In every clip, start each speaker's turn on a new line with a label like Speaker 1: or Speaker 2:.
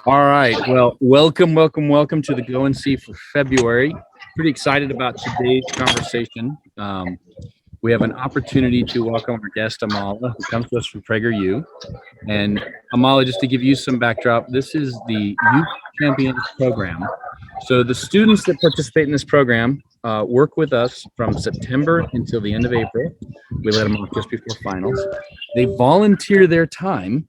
Speaker 1: All right. Well, welcome to the Go and See for February. Pretty excited about today's conversation. We have an opportunity to welcome our guest, Amala, who comes to us from PragerU. And Amala, just to give you some backdrop, this is the Youth Champions Program. So the students that participate in this program work with us from September until the end of April. We let them off just before finals. They volunteer their time.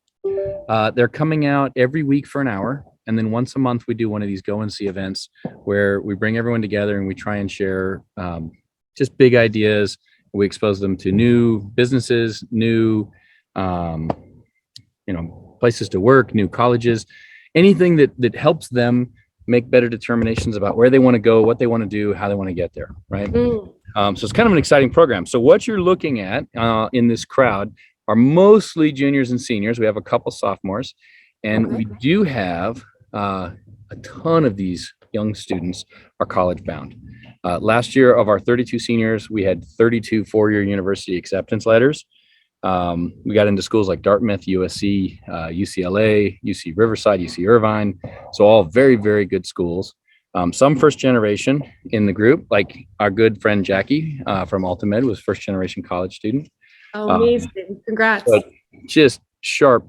Speaker 1: They're coming out every week for an hour. And then once a month, we do one of these go and see events where we bring everyone together and we try and share just big ideas. We expose them to new businesses, new, places to work, new colleges, anything that helps them make better determinations about where they want to go, what they want to do, how they want to get there, right? So it's kind of an exciting program. So what you're looking at in this crowd are mostly juniors and seniors. We have a couple sophomores, and we do have a ton of these young students are college bound. Last year, of our 32 seniors, we had 32 four-year university acceptance letters. We got into schools like Dartmouth, USC, UCLA, UC Riverside, UC Irvine. So all very, very good schools. Some first generation in the group, like our good friend Jackie from Altamed was first generation college student.
Speaker 2: Amazing. Congrats.
Speaker 1: But just sharp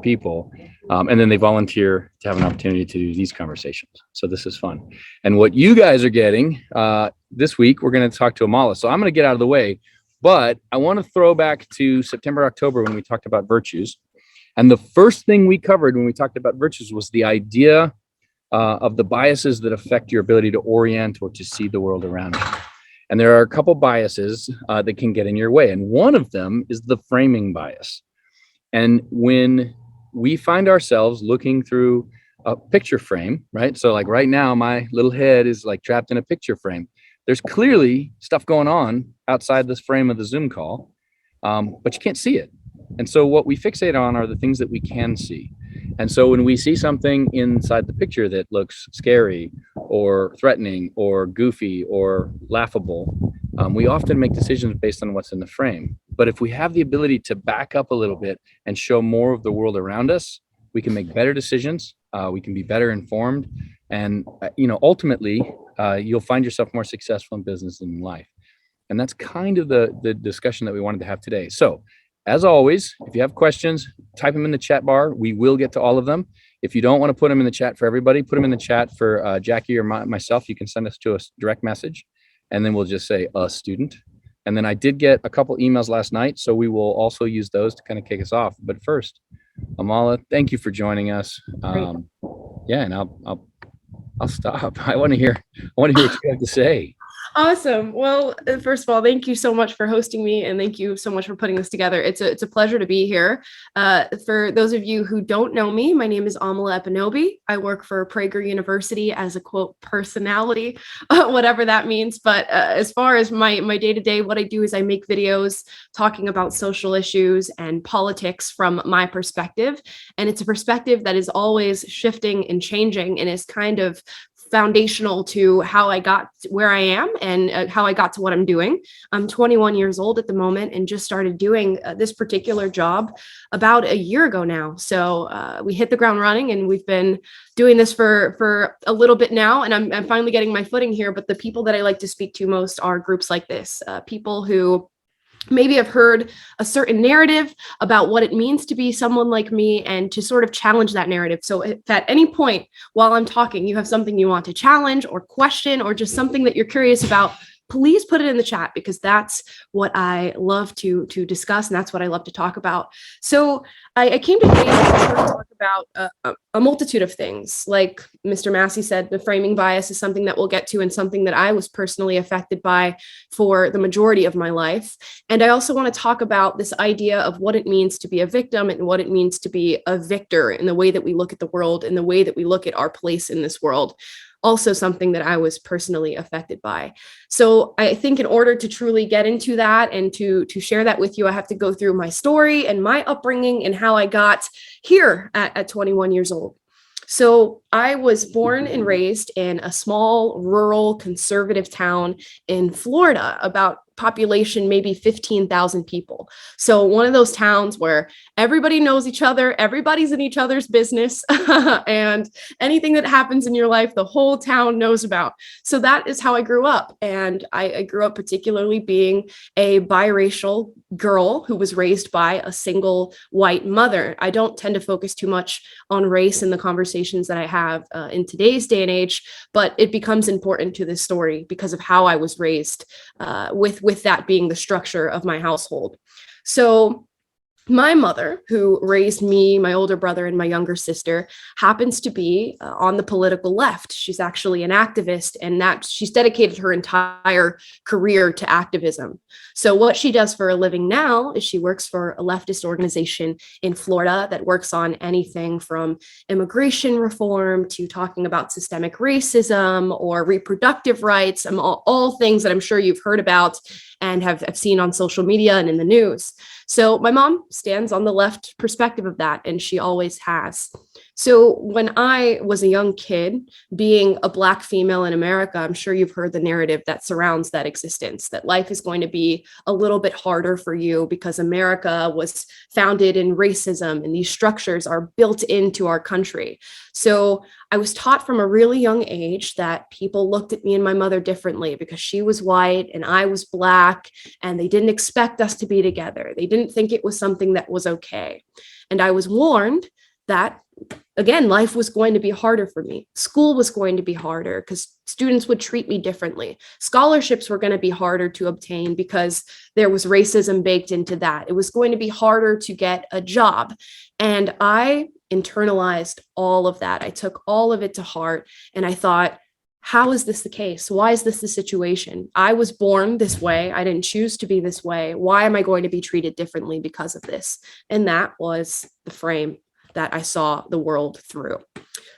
Speaker 1: people. And then they volunteer to have an opportunity to do these conversations. So this is fun. And what you guys are getting this week, we're going to talk to Amala. So I'm going to get out of the way, but I want to throw back to September, October when we talked about virtues. And the first thing we covered when we talked about virtues was the idea of the biases that affect your ability to orient or to see the world around you. And there are a couple biases that can get in your way. And one of them is the framing bias. And when we find ourselves looking through a picture frame, right? So like right now, my little head is like trapped in a picture frame. There's clearly stuff going on outside this frame of the Zoom call, but you can't see it. And so what we fixate on are the things that we can see. And so when we see something inside the picture that looks scary or threatening or goofy or laughable, we often make decisions based on what's in the frame. But if we have the ability to back up a little bit and show more of the world around us, we can make better decisions. We can be better informed. And, ultimately, you'll find yourself more successful in business and in life. And that's kind of the discussion that we wanted to have today. So as always, if you have questions, type them in the chat bar. We will get to all of them. If you don't want to put them in the chat for everybody, put them in the chat for Jackie or myself. You can send us to a direct message, and then we'll just say a student. And then I did get a couple emails last night, so we will also use those to kind of kick us off. But first, Amala, thank you for joining us. And I'll stop. I want to hear what you have to say.
Speaker 2: Awesome. Well, first of all, thank you so much for hosting me, and thank you so much for putting this together. It's a pleasure to be here. For those of you who don't know me, my name is Amala Ekpunobi. I work for Prager University as a quote personality, whatever that means. But as far as my day-to-day, what I do is I make videos talking about social issues and politics from my perspective. And it's a perspective that is always shifting and changing and is kind of foundational to how I got where I am and how I got to what I'm doing. I'm 21 years old at the moment and just started doing this particular job about a year ago now. So we hit the ground running, and we've been doing this for a little bit now, and I'm finally getting my footing here. But the people that I like to speak to most are groups like this, people who maybe have heard a certain narrative about what it means to be someone like me, and to sort of challenge that narrative. So if at any point while I'm talking, you have something you want to challenge or question, or just something that you're curious about, please put it in the chat, because that's what I love to discuss, and that's what I love to talk about. So I came today to talk about a multitude of things. Like Mr. Massey said, the framing bias is something that we'll get to, and something that I was personally affected by for the majority of my life. And I also want to talk about this idea of what it means to be a victim and what it means to be a victor in the way that we look at the world and the way that we look at our place in this world. Also something that I was personally affected by. So I think in order to truly get into that and to share that with you, I have to go through my story and my upbringing and how I got here at 21 years old. So I was born and raised in a small, rural, conservative town in Florida, about population maybe 15,000 people. So one of those towns where everybody knows each other, everybody's in each other's business, and anything that happens in your life, the whole town knows about. So that is how I grew up. And I grew up particularly being a biracial girl who was raised by a single white mother. I don't tend to focus too much on race in the conversations that I have in today's day and age, but it becomes important to this story because of how I was raised, with that being the structure of my household. So my mother, who raised me, my older brother, and my younger sister, happens to be on the political left. She's actually an activist, and that she's dedicated her entire career to activism. So what she does for a living now is she works for a leftist organization in Florida that works on anything from immigration reform to talking about systemic racism or reproductive rights, all things that I'm sure you've heard about and have seen on social media and in the news. So my mom stands on the left perspective of that, and she always has. So when I was a young kid, being a Black female in America, I'm sure you've heard the narrative that surrounds that existence, that life is going to be a little bit harder for you because America was founded in racism and these structures are built into our country. So I was taught from a really young age that people looked at me and my mother differently because she was white and I was Black, and they didn't expect us to be together. They didn't think it was something that was okay. And I was warned that, again, life was going to be harder for me. School was going to be harder because students would treat me differently. Scholarships were going to be harder to obtain because there was racism baked into that. It was going to be harder to get a job. And I internalized all of that. I took all of it to heart, and I thought, how is this the case? Why is this the situation? I was born this way. I didn't choose to be this way. Why am I going to be treated differently because of this? And that was the frame that I saw the world through.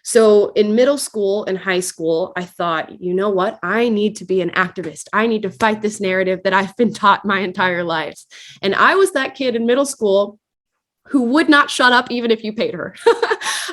Speaker 2: So in middle school and high school, I thought, you know what? I need to be an activist. I need to fight this narrative that I've been taught my entire life. And I was that kid in middle school who would not shut up even if you paid her.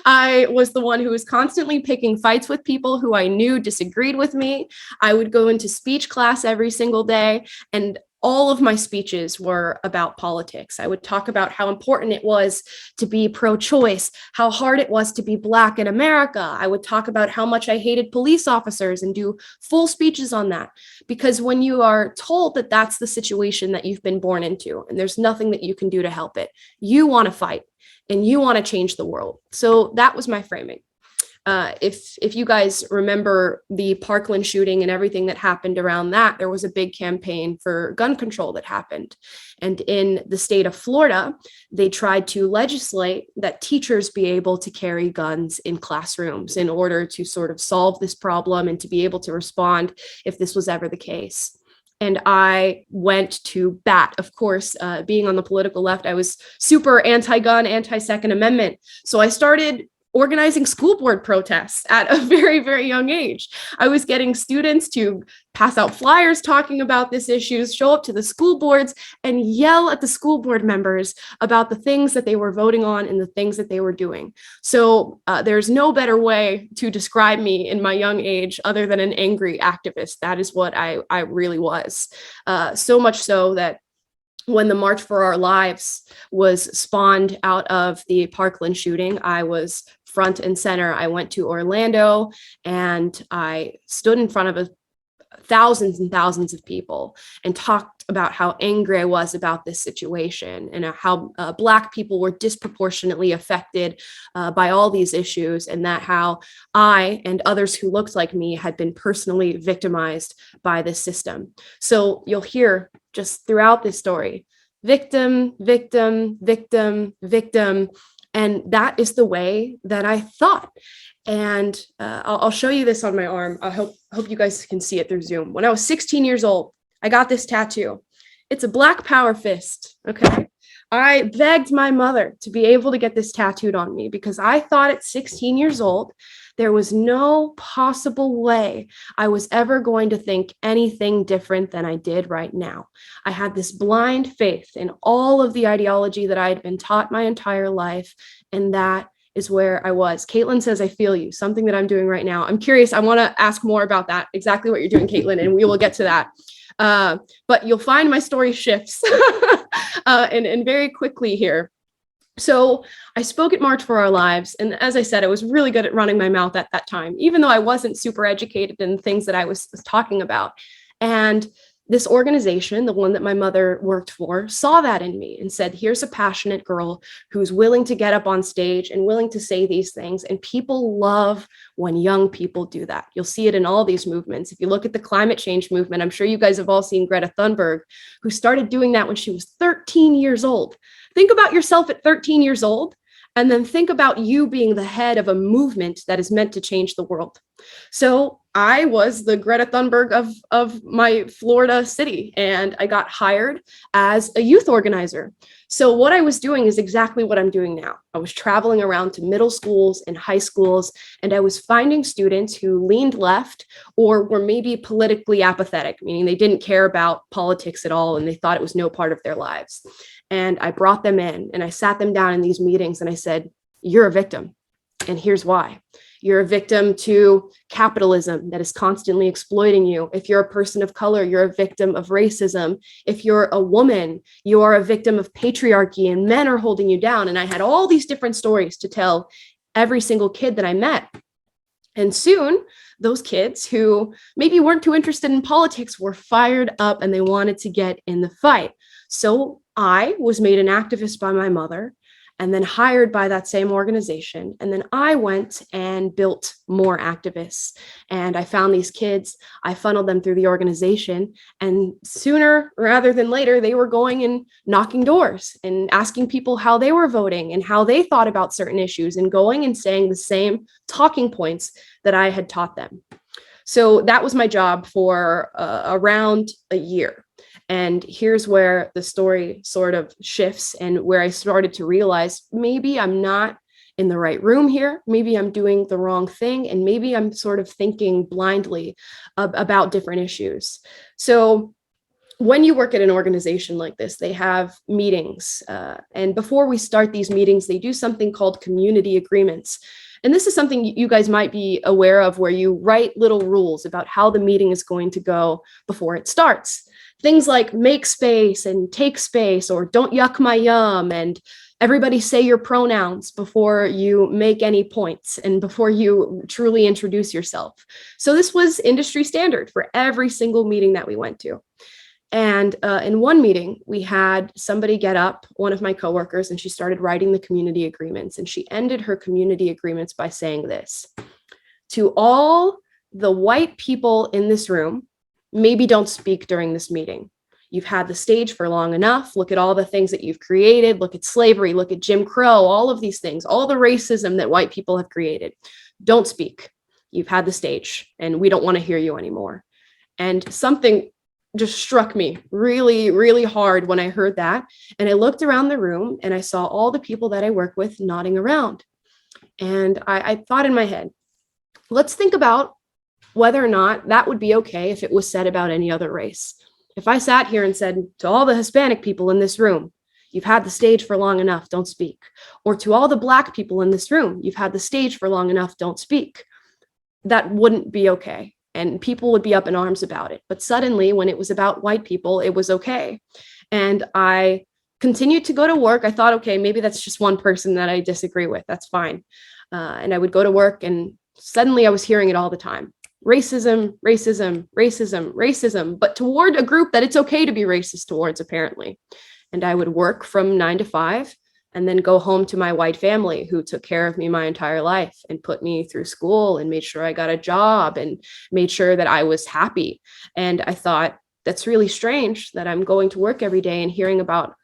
Speaker 2: I was the one who was constantly picking fights with people who I knew disagreed with me. I would go into speech class every single day, and all of my speeches were about politics. I would talk about how important it was to be pro-choice, how hard it was to be Black in America. I would talk about how much I hated police officers and do full speeches on that. Because when you are told that that's the situation that you've been born into and there's nothing that you can do to help it, you want to fight and you want to change the world. So that was my framing. If you guys remember the Parkland shooting and everything that happened around that, there was a big campaign for gun control that happened. And in the state of Florida, they tried to legislate that teachers be able to carry guns in classrooms in order to sort of solve this problem and to be able to respond if this was ever the case. And I went to bat. Of course, being on the political left, I was super anti-gun, anti-Second Amendment. So I started organizing school board protests at a very, very young age. I was getting students to pass out flyers talking about this issues, show up to the school boards and yell at the school board members about the things that they were voting on and the things that they were doing. So there's no better way to describe me in my young age other than an angry activist. That is what I really was. So much so that when the March for Our Lives was spawned out of the Parkland shooting, I was front and center. I went to Orlando and I stood in front of thousands and thousands of people and talked about how angry I was about this situation and how Black people were disproportionately affected by all these issues, and that how I and others who looked like me had been personally victimized by this system. So you'll hear just throughout this story, victim, victim, victim, victim. And that is the way that I thought. And I'll show you this on my arm. I hope you guys can see it through Zoom. When I was 16 years old, I got this tattoo. It's a Black power fist, okay? I begged my mother to be able to get this tattooed on me because I thought at 16 years old, there was no possible way I was ever going to think anything different than I did right now. I had this blind faith in all of the ideology that I had been taught my entire life, and that is where I was. Caitlin says, I feel you, something that I'm doing right now. I'm curious. I want to ask more about that, exactly what you're doing, Caitlin, and we will get to that. But you'll find my story shifts and very quickly here. So I spoke at March for Our Lives. And as I said, I was really good at running my mouth at that time, even though I wasn't super educated in things that I was talking about. And this organization, the one that my mother worked for, saw that in me and said, here's a passionate girl who's willing to get up on stage and willing to say these things. And people love when young people do that. You'll see it in all these movements. If you look at the climate change movement, I'm sure you guys have all seen Greta Thunberg, who started doing that when she was 13 years old. Think about yourself at 13 years old, and then think about you being the head of a movement that is meant to change the world. So I was the Greta Thunberg of my Florida city, and I got hired as a youth organizer. So what I was doing is exactly what I'm doing now. I was traveling around to middle schools and high schools, and I was finding students who leaned left or were maybe politically apathetic, meaning they didn't care about politics at all and they thought it was no part of their lives. And I brought them in and I sat them down in these meetings and I said, you're a victim. And here's why. You're a victim to capitalism that is constantly exploiting you. If you're a person of color, you're a victim of racism. If you're a woman, you are a victim of patriarchy and men are holding you down. And I had all these different stories to tell every single kid that I met. And soon those kids who maybe weren't too interested in politics were fired up and they wanted to get in the fight. So I was made an activist by my mother and then hired by that same organization. And then I went and built more activists. And I found these kids, I funneled them through the organization. And sooner rather than later, they were going and knocking doors and asking people how they were voting and how they thought about certain issues and going and saying the same talking points that I had taught them. So that was my job for around a year. And here's where the story sort of shifts and where I started to realize maybe I'm not in the right room here. Maybe I'm doing the wrong thing. And maybe I'm sort of thinking blindly about different issues. So when you work at an organization like this, they have meetings. And before we start these meetings, they do something called community agreements. And this is something you guys might be aware of, where you write little rules about how the meeting is going to go before it starts. Things like make space and take space, or don't yuck my yum, and everybody say your pronouns before you make any points and before you truly introduce yourself. So this was industry standard for every single meeting that we went to. And in one meeting, we had somebody get up, one of my coworkers, and she started writing the community agreements. And she ended her community agreements by saying this: to all the white people in this room, maybe don't speak during this meeting. You've had the stage for long enough. Look at all the things that you've created. Look at slavery, look at Jim Crow, all of these things, all the racism that white people have created. Don't speak. You've had the stage and we don't want to hear you anymore. And something just struck me really, really hard when I heard that. And I looked around the room and I saw all the people that I work with nodding around. And I thought in my head, let's think about whether or not that would be okay if it was said about any other race. If I sat here and said to all the Hispanic people in this room, you've had the stage for long enough, don't speak. Or to all the Black people in this room, you've had the stage for long enough, don't speak. That wouldn't be okay. And people would be up in arms about it. But suddenly, when it was about white people, it was okay. And I continued to go to work. I thought, okay, maybe that's just one person that I disagree with. That's fine. And I would go to work and suddenly I was hearing it all the time. Racism, racism, racism, racism, but toward a group that it's okay to be racist towards, apparently. And I would work from 9 to 5 and then go home to my white family who took care of me my entire life and put me through school and made sure I got a job and made sure that I was happy. And I thought, that's really strange that I'm going to work every day and hearing about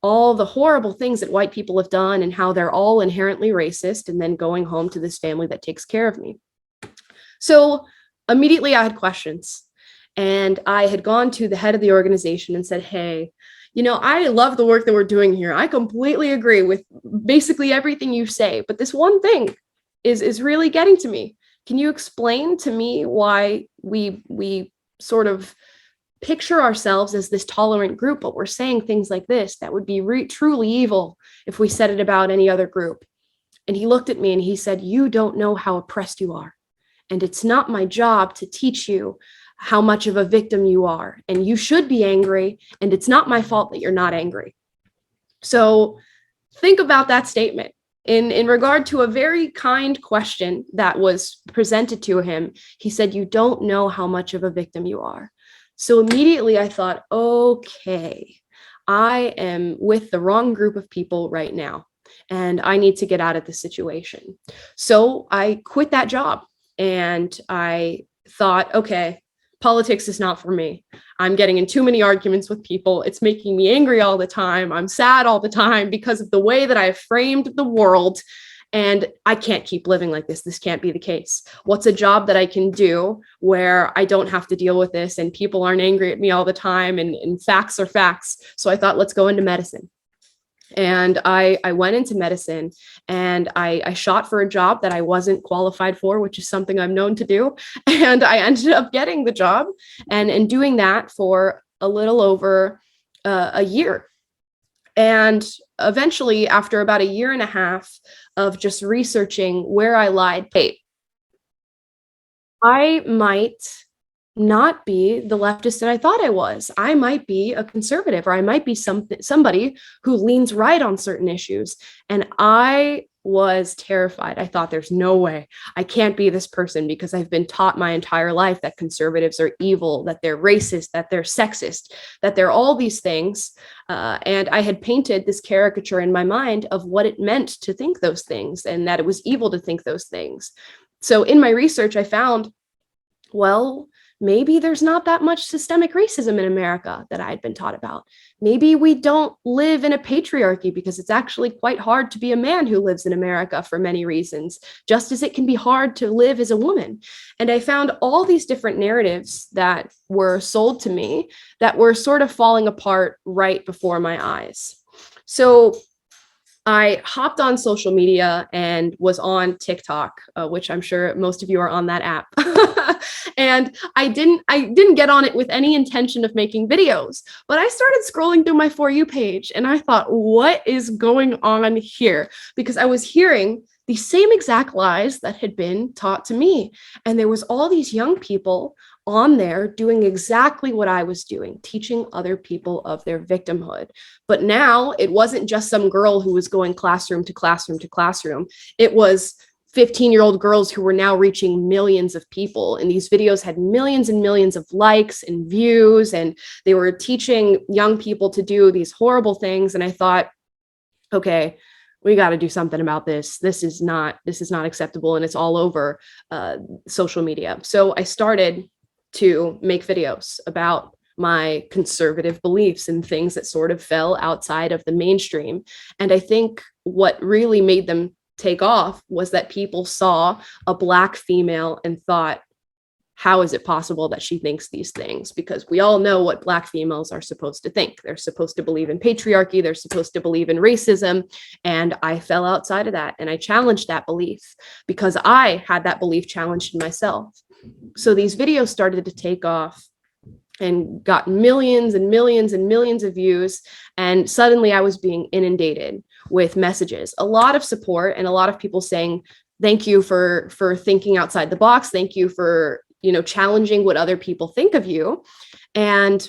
Speaker 2: all the horrible things that white people have done and how they're all inherently racist, and then going home to this family that takes care of me. So immediately I had questions, and I had gone to the head of the organization and said, hey, you know, I love the work that we're doing here. I completely agree with basically everything you say, but this one thing is really getting to me. Can you explain to me why we sort of picture ourselves as this tolerant group, but we're saying things like this that would be truly evil if we said it about any other group? And he looked at me and he said, you don't know how oppressed you are. And it's not my job to teach you how much of a victim you are, and you should be angry, and it's not my fault that you're not angry. So think about that statement. In regard to a very kind question that was presented to him, he said, "You don't know how much of a victim you are." So immediately I thought, okay, I am with the wrong group of people right now, and I need to get out of this situation. So I quit that job, and I thought, okay, politics is not for me. I'm getting in too many arguments with people. It's making me angry all the time. I'm sad all the time because of the way that I've framed the world. And I can't keep living like this. This can't be the case. What's a job that I can do where I don't have to deal with this and people aren't angry at me all the time, and facts are facts? So I thought, let's go into medicine. And I went into medicine, and I shot for a job that I wasn't qualified for, which is something I'm known to do. And I ended up getting the job and doing that for a little over a year. And eventually, after about a year and a half of just researching where I lied, hey, I might not be the leftist that I thought I was. I might be a conservative, or I might be somebody who leans right on certain issues. And I was terrified. I thought, there's no way I can't be this person, because I've been taught my entire life that conservatives are evil, that they're racist, that they're sexist, that they're all these things. And I had painted this caricature in my mind of what it meant to think those things, and that it was evil to think those things. So in my research, I found, well, maybe there's not that much systemic racism in America that I had been taught about. Maybe we don't live in a patriarchy, because it's actually quite hard to be a man who lives in America for many reasons, just as it can be hard to live as a woman. And I found all these different narratives that were sold to me that were sort of falling apart right before my eyes. So I hopped on social media and was on TikTok, which I'm sure most of you are on that app. And I didn't get on it with any intention of making videos, but I started scrolling through my For You page, and I thought, what is going on here? Because I was hearing the same exact lies that had been taught to me. And there was all these young people on there doing exactly what I was doing, teaching other people of their victimhood. But now it wasn't just some girl who was going classroom to classroom to classroom. It was 15-year-old girls who were now reaching millions of people. And these videos had millions and millions of likes and views, and they were teaching young people to do these horrible things. And I thought, okay, we got to do something about this. This is not acceptable. And it's all over social media. So I started to make videos about my conservative beliefs and things that sort of fell outside of the mainstream. And I think what really made them take off was that people saw a Black female and thought, how is it possible that she thinks these things? Because we all know what Black females are supposed to think. They're supposed to believe in patriarchy. They're supposed to believe in racism. And I fell outside of that, and I challenged that belief because I had that belief challenged in myself. So these videos started to take off and got millions and millions and millions of views. And suddenly I was being inundated with messages, a lot of support, and a lot of people saying, thank you for thinking outside the box. Thank you for, challenging what other people think of you. And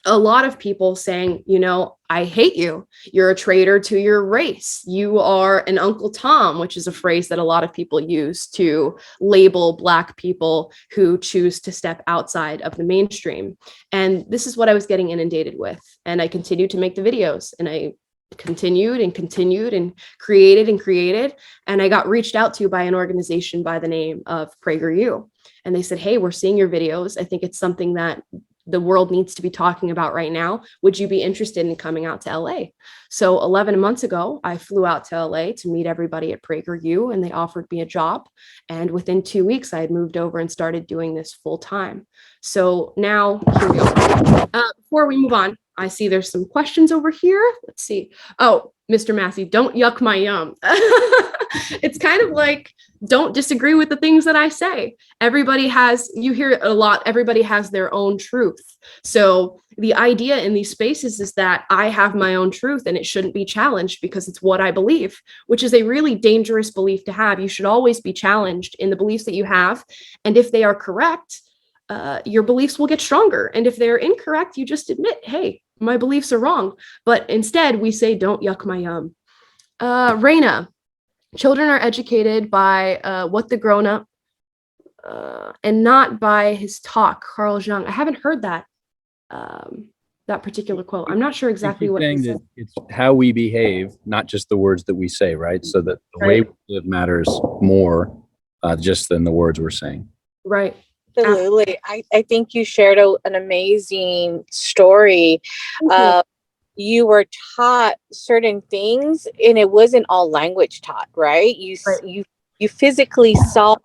Speaker 2: a lot of people saying, I hate you. You're a traitor to your race. You are an Uncle Tom, which is a phrase that a lot of people use to label Black people who choose to step outside of the mainstream. And this is what I was getting inundated with. And I continued to make the videos, and I continued and created. And I got reached out to by an organization by the name of PragerU. And they said, hey, we're seeing your videos. I think it's something that the world needs to be talking about right now. Would you be interested in coming out to LA? So 11 months ago, I flew out to LA to meet everybody at PragerU, and they offered me a job. And within 2 weeks, I had moved over and started doing this full time. So now, here we go. Before we move on, I see there's some questions over here. Let's see. Oh, Mr. Massey, don't yuck my yum. It's kind of like, don't disagree with the things that I say. You hear it a lot, everybody has their own truth. So the idea in these spaces is that I have my own truth, and it shouldn't be challenged because it's what I believe, which is a really dangerous belief to have. You should always be challenged in the beliefs that you have. And if they are correct, your beliefs will get stronger. And if they're incorrect, you just admit, hey, my beliefs are wrong. But instead, we say, don't yuck my yum. Raina, children are educated by what the grown up and not by his talk. Carl Jung. I haven't heard that that particular quote. I'm not sure exactly what he said.
Speaker 1: It's how we behave, not just the words that we say, right? So that the way we live matters more just than the words we're saying.
Speaker 2: Right.
Speaker 3: Absolutely. I think you shared an amazing story. You were taught certain things, and it wasn't all language taught, right? You physically saw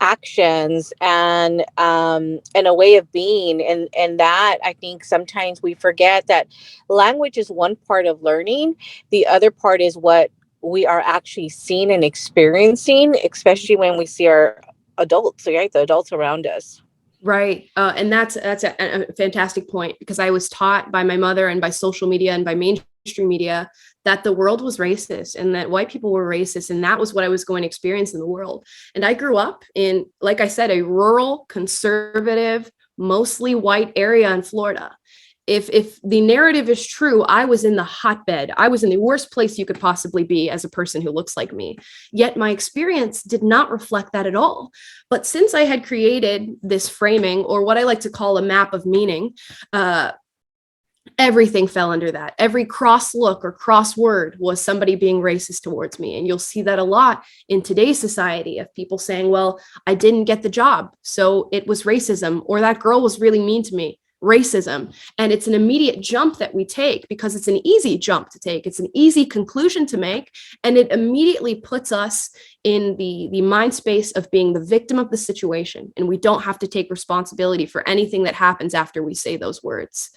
Speaker 3: actions and a way of being, and that I think sometimes we forget that language is one part of learning. The other part is what we are actually seeing and experiencing, especially when we see our adults, right? The adults around us.
Speaker 2: Right. And that's a fantastic point, because I was taught by my mother and by social media and by mainstream media that the world was racist and that white people were racist. And that was what I was going to experience in the world. And I grew up in, like I said, a rural, conservative, mostly white area in Florida. If the narrative is true, I was in the hotbed. I was in the worst place you could possibly be as a person who looks like me. Yet my experience did not reflect that at all. But since I had created this framing, or what I like to call a map of meaning, everything fell under that. Every cross look or cross word was somebody being racist towards me. And you'll see that a lot in today's society, of people saying, well, I didn't get the job, so it was racism, or that girl was really mean to me. Racism. And it's an immediate jump that we take, because it's an easy jump to take. It's an easy conclusion to make. And it immediately puts us in the mind space of being the victim of the situation. And we don't have to take responsibility for anything that happens after we say those words.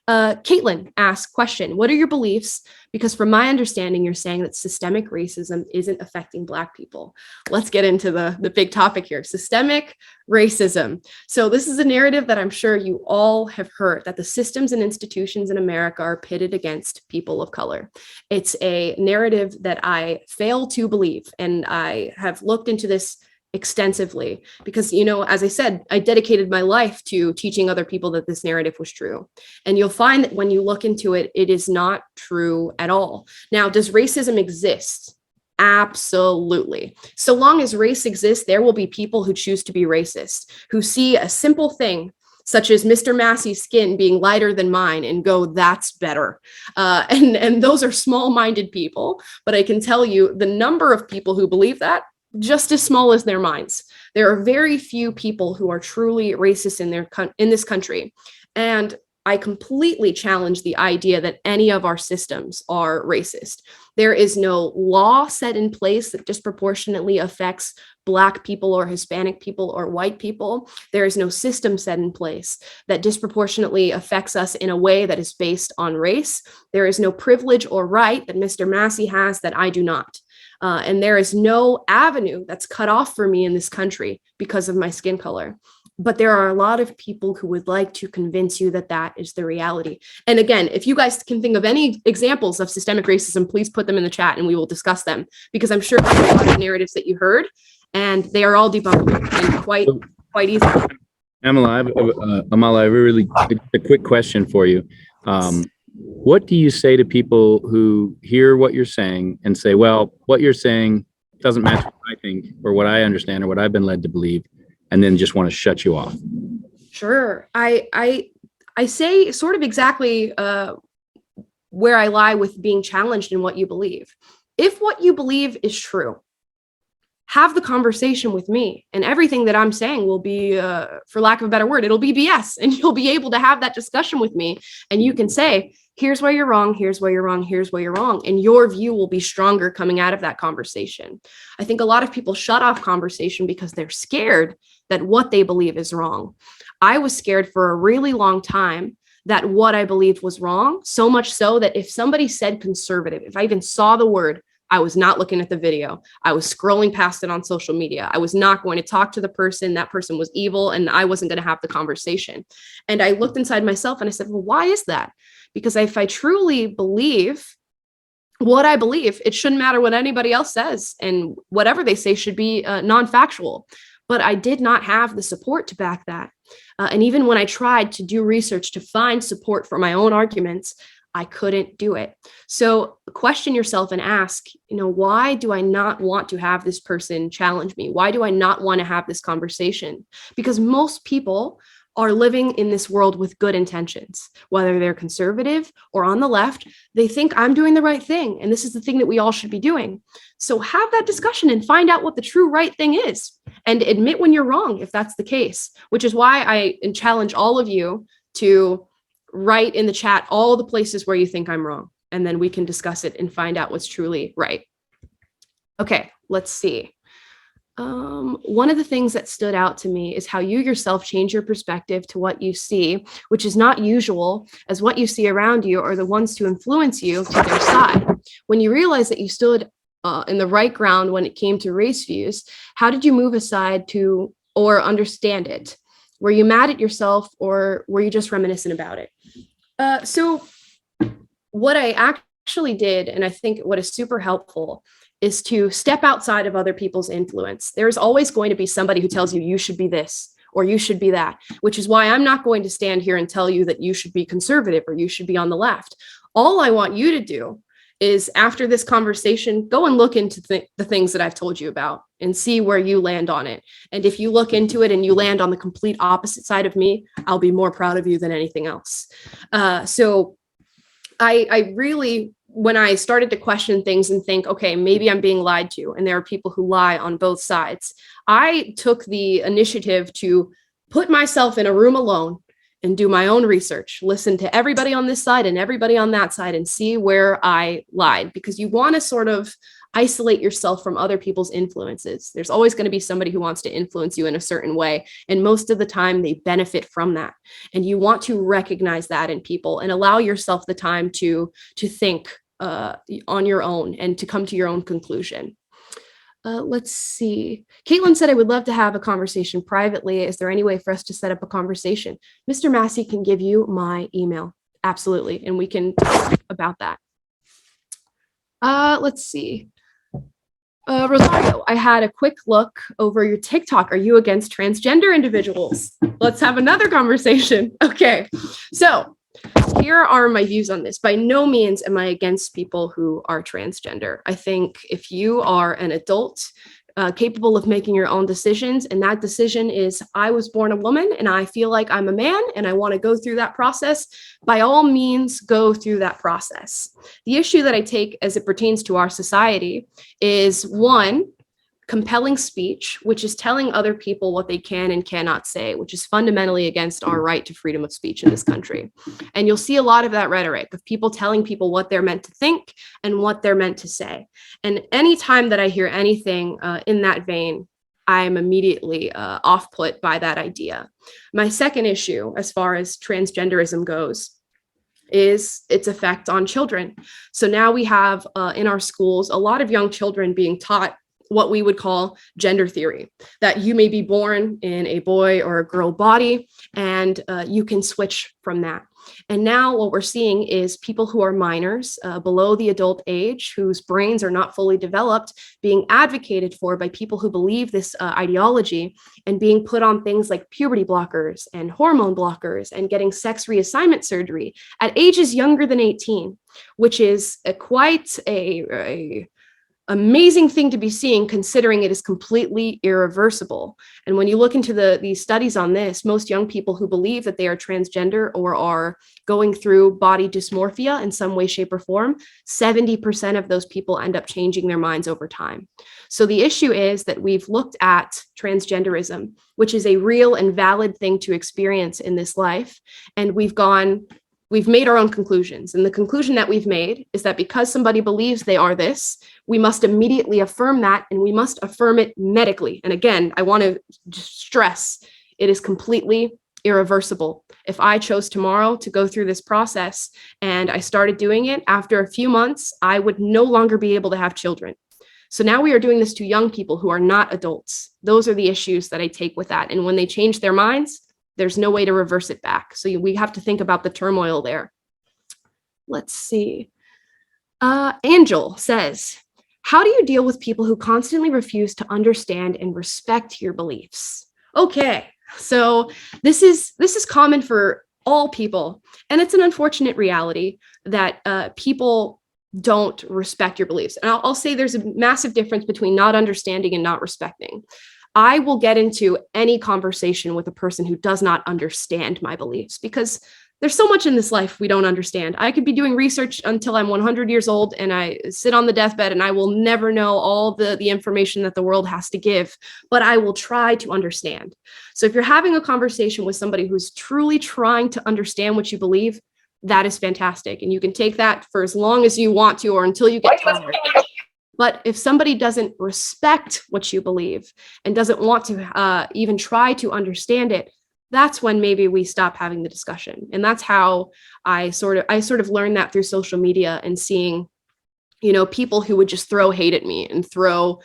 Speaker 2: Caitlin asked, question, what are your beliefs? Because from my understanding, you're saying that systemic racism isn't affecting Black people. Let's get into the big topic here, systemic racism. So this is a narrative that I'm sure you all have heard, that the systems and institutions in America are pitted against people of color. It's a narrative that I fail to believe. And I have looked into this extensively because, you know, as I said, I dedicated my life to teaching other people that this narrative was true. And you'll find that when you look into it, it is not true at all. Now, does racism exist? Absolutely. So long as race exists, there will be people who choose to be racist, who see a simple thing such as Mr. Massey's skin being lighter than mine and go, that's better. And those are small-minded people. But I can tell you the number of people who believe that, just as small as their minds. There are very few people who are truly racist in this country. And I completely challenge the idea that any of our systems are racist. There is no law set in place that disproportionately affects Black people or Hispanic people or white people. There is no system set in place that disproportionately affects us in a way that is based on race. There is no privilege or right that Mr. Massey has that I do not. And there is no avenue that's cut off for me in this country because of my skin color. But there are a lot of people who would like to convince you that that is the reality. And again, if you guys can think of any examples of systemic racism, please put them in the chat and we will discuss them, because I'm sure there's a lot of narratives that you heard and they are all debunkable and quite easy.
Speaker 1: Amala, I have a quick question for you. What do you say to people who hear what you're saying and say, well, what you're saying doesn't match what I think or what I understand or what I've been led to believe, and then just want to shut you off?
Speaker 2: Sure. I say sort of exactly where I lie with being challenged in what you believe. If what you believe is true, have the conversation with me, and everything that I'm saying will be, for lack of a better word, it'll be BS, and you'll be able to have that discussion with me, and you can say, here's why you're wrong, here's why you're wrong, here's why you're wrong, and your view will be stronger coming out of that conversation. I think a lot of people shut off conversation because they're scared that what they believe is wrong. I was scared for a really long time that what I believed was wrong, so much so that if somebody said conservative, if I even saw the word, I was not looking at the video. I was scrolling past it on social media. I was not going to talk to the person. That person was evil, and I wasn't going to have the conversation. And I looked inside myself and I said, well, why is that? Because if I truly believe what I believe, it shouldn't matter what anybody else says, and whatever they say should be non-factual. But I did not have the support to back that. And even when I tried to do research to find support for my own arguments, I couldn't do it. So question yourself and ask, why do I not want to have this person challenge me? Why do I not want to have this conversation? Because most people are living in this world with good intentions, whether they're conservative or on the left. They think I'm doing the right thing, and this is the thing that we all should be doing. So have that discussion and find out what the true right thing is, and admit when you're wrong if that's the case, which is why I challenge all of you to write in the chat all the places where you think I'm wrong, and then we can discuss it and find out what's truly right. Okay, let's see. One of the things that stood out to me is how you yourself change your perspective to what you see, which is not usual, as what you see around you are the ones to influence you to their side. When you realize that you stood in the right ground when it came to race views, how did you move aside to or understand it? Were you mad at yourself, or were you just reminiscent about it? So what I actually did, and I think what is super helpful, is to step outside of other people's influence. There's always going to be somebody who tells you you should be this or you should be that, which is why I'm not going to stand here and tell you that you should be conservative or you should be on the left. All I want you to do is, after this conversation, go and look into the things that I've told you about and see where you land on it. And if you look into it and you land on the complete opposite side of me, I'll be more proud of you than anything else. So I really, when I started to question things and think, okay, maybe I'm being lied to, and there are people who lie on both sides, I took the initiative to put myself in a room alone and do my own research, listen to everybody on this side and everybody on that side and see where I lied, because you want to sort of isolate yourself from other people's influences. There's always going to be somebody who wants to influence you in a certain way, and most of the time they benefit from that. And you want to recognize that in people and allow yourself the time to think on your own and to come to your own conclusion. Let's see. Caitlin said, I would love to have a conversation privately. Is there any way for us to set up a conversation? Mr. Massey can give you my email. Absolutely. And we can talk about that. Let's see. Rosario, I had a quick look over your TikTok. Are you against transgender individuals? Let's have another conversation. Okay. So here are my views on this. By no means am I against people who are transgender. I think if you are an adult capable of making your own decisions, and that decision is, I was born a woman and I feel like I'm a man and I want to go through that process, by all means, go through that process. The issue that I take as it pertains to our society is, one, compelling speech, which is telling other people what they can and cannot say, which is fundamentally against our right to freedom of speech in this country. And you'll see a lot of that rhetoric of people telling people what they're meant to think and what they're meant to say. And anytime that I hear anything in that vein, I'm immediately off-put by that idea. My second issue, as far as transgenderism goes, is its effect on children. So now we have in our schools a lot of young children being taught what we would call gender theory, that you may be born in a boy or a girl body and you can switch from that. And now what we're seeing is people who are minors below the adult age, whose brains are not fully developed, being advocated for by people who believe this ideology, and being put on things like puberty blockers and hormone blockers and getting sex reassignment surgery at ages younger than 18, which is quite a amazing thing to be seeing, considering it is completely irreversible. And when you look into these studies on this, most young people who believe that they are transgender or are going through body dysmorphia in some way, shape, or form, 70% of those people end up changing their minds over time. So the issue is that we've looked at transgenderism, which is a real and valid thing to experience in this life, and we've made our own conclusions. And the conclusion that we've made is that because somebody believes they are this, we must immediately affirm that, and we must affirm it medically. And again, I want to stress, it is completely irreversible. If I chose tomorrow to go through this process and I started doing it, after a few months, I would no longer be able to have children. So now we are doing this to young people who are not adults. Those are the issues that I take with that. And when they change their minds, there's no way to reverse it back. So we have to think about the turmoil there. Let's see. Angel says, how do you deal with people who constantly refuse to understand and respect your beliefs? Okay, So this is common for all people, and it's an unfortunate reality that people don't respect your beliefs. And I'll say there's a massive difference between not understanding and not respecting. I will get into any conversation with a person who does not understand my beliefs, because there's so much in this life we don't understand. I could be doing research until I'm 100 years old and I sit on the deathbed and I will never know all the information that the world has to give, but I will try to understand. So if you're having a conversation with somebody who's truly trying to understand what you believe, that is fantastic. And you can take that for as long as you want to or until you get tired. But if somebody doesn't respect what you believe and doesn't want to even try to understand it, that's when maybe we stop having the discussion. And that's how I sort of learned that through social media and seeing, people who would just throw hate at me and throw,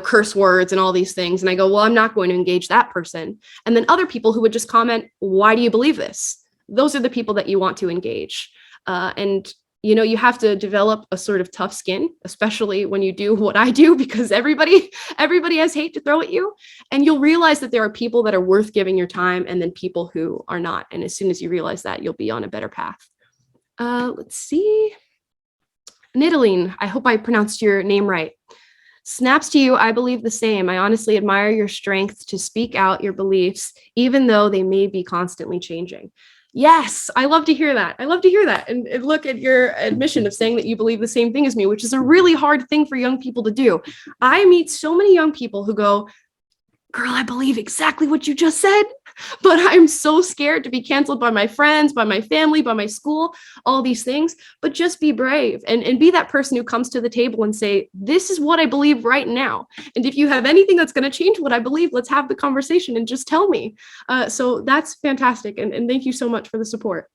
Speaker 2: curse words and all these things. And I go, well, I'm not going to engage that person. And then other people who would just comment, why do you believe this? Those are the people that you want to engage. And you have to develop a sort of tough skin, especially when you do what I do, because everybody has hate to throw at you. And you'll realize that there are people that are worth giving your time and then people who are not. And as soon as you realize that, you'll be on a better path. Let's see. Nidaleen, I hope I pronounced your name right. Snaps to you, I believe the same. I honestly admire your strength to speak out your beliefs, even though they may be constantly changing. Yes, I love to hear that. I love to hear that. And look at your admission of saying that you believe the same thing as me, which is a really hard thing for young people to do. I meet so many young people who go, girl, I believe exactly what you just said, but I'm so scared to be canceled by my friends, by my family, by my school, all these things. But just be brave and be that person who comes to the table and say, this is what I believe right now. And if you have anything that's going to change what I believe, let's have the conversation and just tell me. So that's fantastic. And thank you so much for the support.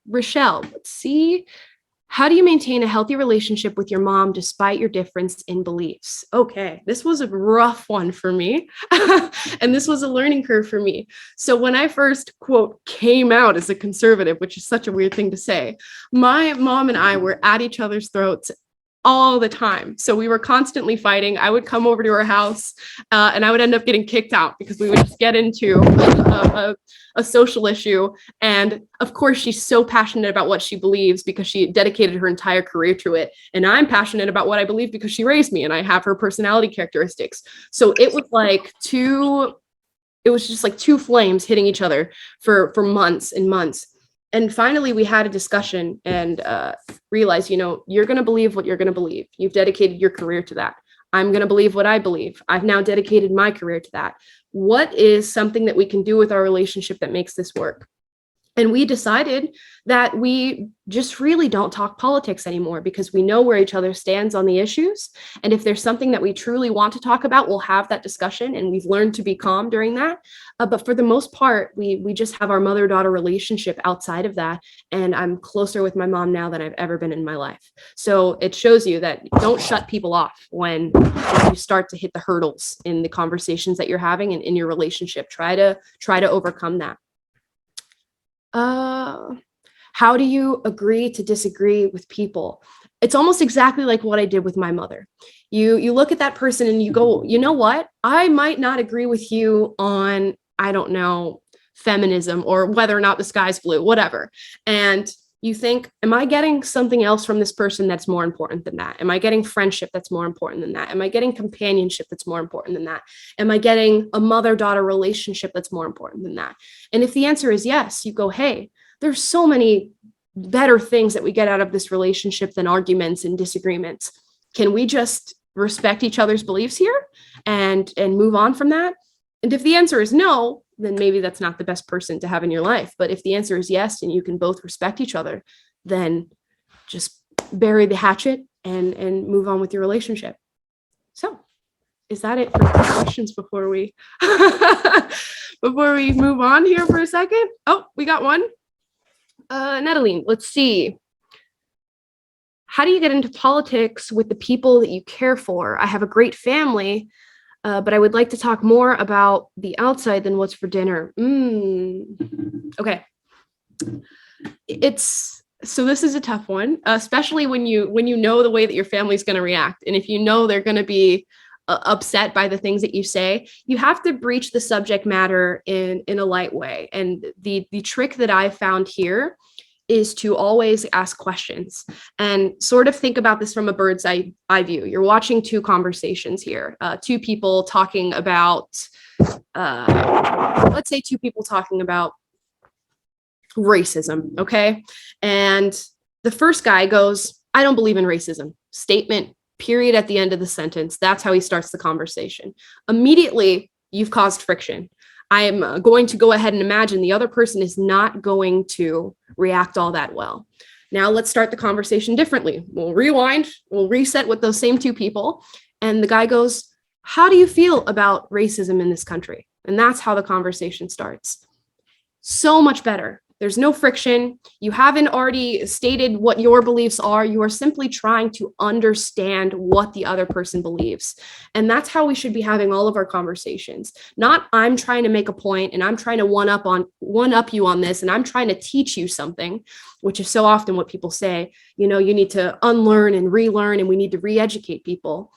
Speaker 2: Rochelle, let's see. How do you maintain a healthy relationship with your mom despite your difference in beliefs? Okay, this was a rough one for me. And this was a learning curve for me. So when I first, quote, came out as a conservative, which is such a weird thing to say, my mom and I were at each other's throats all the time. So we were constantly fighting. I would come over to her house and I would end up getting kicked out because we would just get into a social issue. And of course, she's so passionate about what she believes because she dedicated her entire career to it. And I'm passionate about what I believe because she raised me and I have her personality characteristics. So it was just like two flames hitting each other for months and months. And finally, we had a discussion and realized, you're going to believe what you're going to believe. You've dedicated your career to that. I'm going to believe what I believe. I've now dedicated my career to that. What is something that we can do with our relationship that makes this work? And we decided that we just really don't talk politics anymore because we know where each other stands on the issues. And if there's something that we truly want to talk about, we'll have that discussion. And we've learned to be calm during that. But for the most part, we just have our mother-daughter relationship outside of that. And I'm closer with my mom now than I've ever been in my life. So it shows you that don't shut people off when you start to hit the hurdles in the conversations that you're having and in your relationship. Try to overcome that. How do you agree to disagree with people? It's almost exactly like what I did with my mother. You look at that person and you go, you know what? I might not agree with you on, I don't know, feminism or whether or not the sky's blue, whatever. And you think, am I getting something else from this person that's more important than that? Am I getting friendship that's more important than that? Am I getting companionship that's more important than that? Am I getting a mother-daughter relationship that's more important than that? And if the answer is yes, you go, hey, there's so many better things that we get out of this relationship than arguments and disagreements. Can we just respect each other's beliefs here and move on from that? And if the answer is no, then maybe that's not the best person to have in your life. But if the answer is yes, and you can both respect each other, then just bury the hatchet and move on with your relationship. So is that it for questions before we move on here for a second? Oh, we got one. Natalie, let's see. How do you get into politics with the people that you care for? I have a great family, but I would like to talk more about the outside than what's for dinner. Okay. So this is a tough one, especially when you know the way that your family's going to react. And if you know they're going to be upset by the things that you say, you have to breach the subject matter in a light way. And the trick that I found here is to always ask questions and sort of think about this from a bird's eye view. You're watching two conversations here, two people talking about, let's say two people talking about racism, okay? And the first guy goes, I don't believe in racism. Statement, period, at the end of the sentence. That's how he starts the conversation. Immediately, you've caused friction. I'm going to go ahead and imagine the other person is not going to react all that well. Now let's start the conversation differently. We'll rewind, we'll reset with those same two people. And the guy goes, how do you feel about racism in this country? And that's how the conversation starts. So much better. There's no friction. You haven't already stated what your beliefs are. You are simply trying to understand what the other person believes. And that's how we should be having all of our conversations. Not I'm trying to make a point and I'm trying to one up you on this and I'm trying to teach you something, which is so often what people say, you know, you need to unlearn and relearn and we need to re-educate people.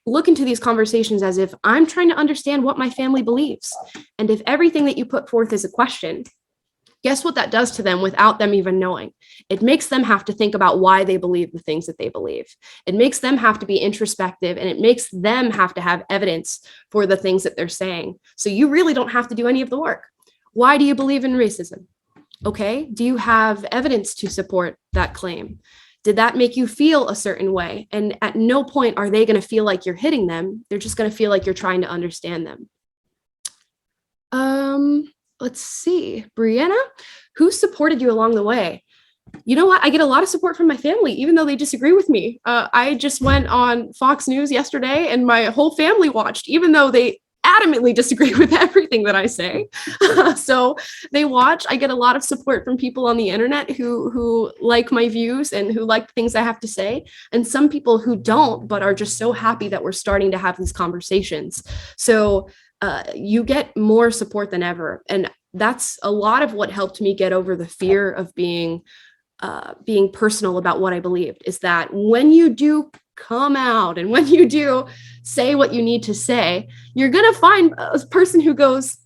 Speaker 2: Look into these conversations as if I'm trying to understand what my family believes. And if everything that you put forth is a question, guess what that does to them without them even knowing? It makes them have to think about why they believe the things that they believe. It makes them have to be introspective and it makes them have to have evidence for the things that they're saying. So you really don't have to do any of the work. Why do you believe in racism? Okay, do you have evidence to support that claim? Did that make you feel a certain way? And at no point are they going to feel like you're hitting them. They're just going to feel like you're trying to understand them. Let's see, Brianna, who supported you along the way? You know what? I get a lot of support from my family, even though they disagree with me. I just went on Fox News yesterday and my whole family watched, even though they adamantly disagree with everything that I say. So they watch. I get a lot of support from people on the internet who like my views and who like the things I have to say. And some people who don't, but are just so happy that we're starting to have these conversations. So you get more support than ever. And that's a lot of what helped me get over the fear of being personal about what I believed, is that when you do come out and when you do say what you need to say, you're going to find a person who goes,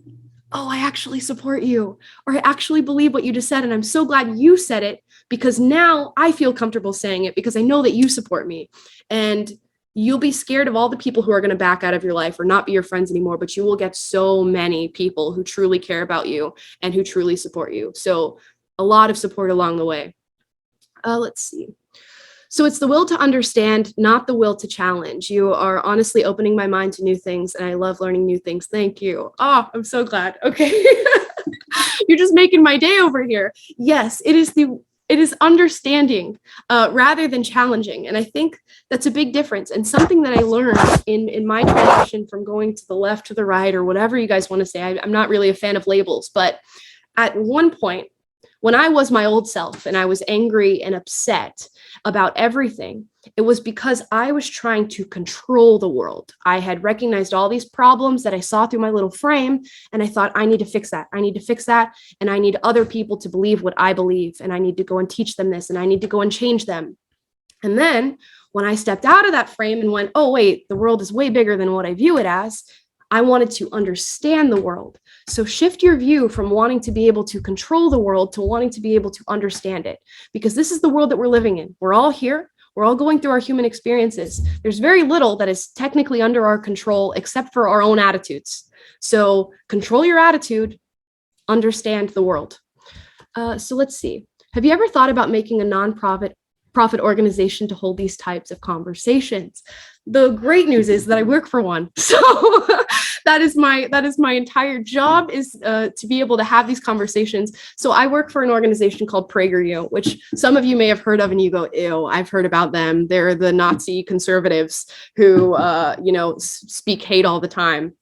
Speaker 2: oh, I actually support you, or I actually believe what you just said. And I'm so glad you said it because now I feel comfortable saying it because I know that you support me. And you'll be scared of all the people who are going to back out of your life or not be your friends anymore, but you will get so many people who truly care about you and who truly support you. So a lot of support along the way. Let's see. So it's the will to understand, not the will to challenge. You are honestly opening my mind to new things, and I love learning new things. Thank you. Oh, I'm so glad. Okay. You're just making my day over here. Yes, it is understanding rather than challenging. And I think that's a big difference. And something that I learned in my transition from going to the left to the right, or whatever you guys want to say. I'm not really a fan of labels, but at one point, when I was my old self and I was angry and upset about everything, it was because I was trying to control the world. I had recognized all these problems that I saw through my little frame, and I thought, I need to fix that. I need to fix that. And I need other people to believe what I believe. And I need to go and teach them this, and I need to go and change them. And then when I stepped out of that frame and went, oh, wait, the world is way bigger than what I view it as, I wanted to understand the world. So shift your view from wanting to be able to control the world to wanting to be able to understand it, because this is the world that we're living in. We're all here. We're all going through our human experiences. There's very little that is technically under our control except for our own attitudes. So control your attitude, understand the world. So let's see. Have you ever thought about making a nonprofit organization to hold these types of conversations? The great news is that I work for one. So that is my entire job, is to be able to have these conversations. So I work for an organization called PragerU, which some of you may have heard of and you go, ew, I've heard about them. They're the Nazi conservatives who, speak hate all the time.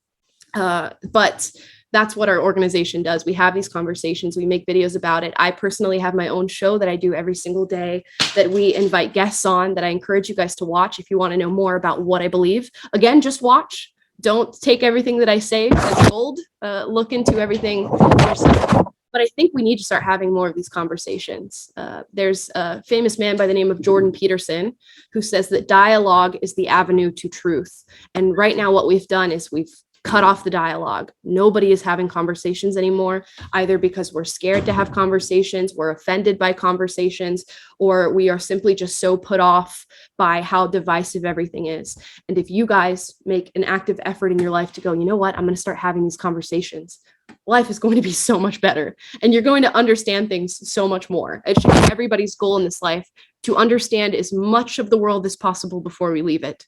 Speaker 2: But that's what our organization does. We have these conversations. We make videos about it. I personally have my own show that I do every single day that we invite guests on, that I encourage you guys to watch if you want to know more about what I believe. Again, just watch. Don't take everything that I say as gold. Look into everything yourself. But I think we need to start having more of these conversations. There's a famous man by the name of Jordan Peterson who says that dialogue is the avenue to truth. And right now, what we've done is we've cut off the dialogue. Nobody is having conversations anymore, either because we're scared to have conversations, we're offended by conversations, or we are simply just so put off by how divisive everything is. And if you guys make an active effort in your life to go, you know what, I'm going to start having these conversations, life is going to be so much better. And you're going to understand things so much more. It should be everybody's goal in this life to understand as much of the world as possible before we leave it.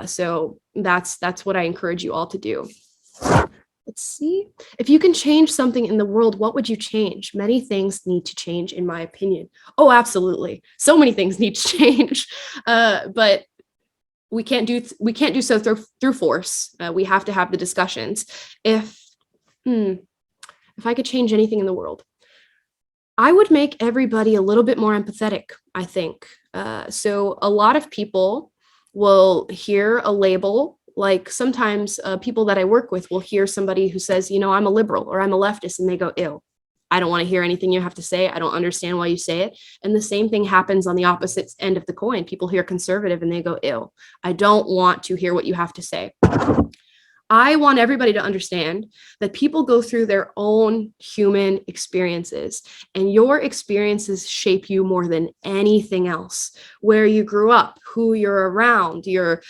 Speaker 2: So that's what I encourage you all to do. Let's see. If you can change something in the world, what would you change? Many things need to change, in my opinion. Oh, absolutely. So many things need to change. But we can't do so through force. We have to have the discussions. If I could change anything in the world, I would make everybody a little bit more empathetic, I think. So a lot of people will hear a label, like sometimes people that I work with will hear somebody who says, you know, I'm a liberal or I'm a leftist, and they go, ew, I don't want to hear anything you have to say. I don't understand why you say it. And the same thing happens on the opposite end of the coin. People hear conservative and they go, ew, I don't want to hear what you have to say. I want everybody to understand that people go through their own human experiences, and your experiences shape you more than anything else. Where you grew up, who you're around, your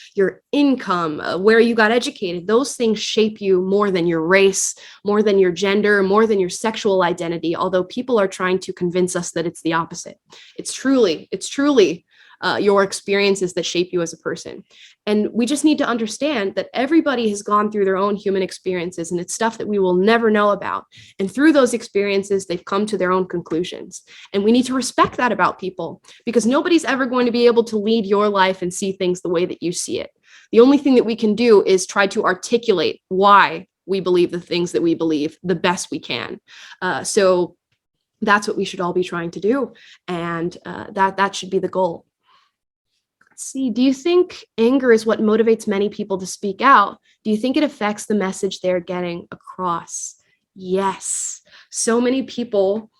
Speaker 2: income, where you got educated, those things shape you more than your race, more than your gender, more than your sexual identity, although people are trying to convince us that it's the opposite. It's truly your experiences that shape you as a person. And we just need to understand that everybody has gone through their own human experiences, and it's stuff that we will never know about. And through those experiences, they've come to their own conclusions. And we need to respect that about people, because nobody's ever going to be able to lead your life and see things the way that you see it. The only thing that we can do is try to articulate why we believe the things that we believe the best we can. So that's what we should all be trying to do. And that should be the goal. See, do you think anger is what motivates many people to speak out? Do you think it affects the message they're getting across? Yes. So many people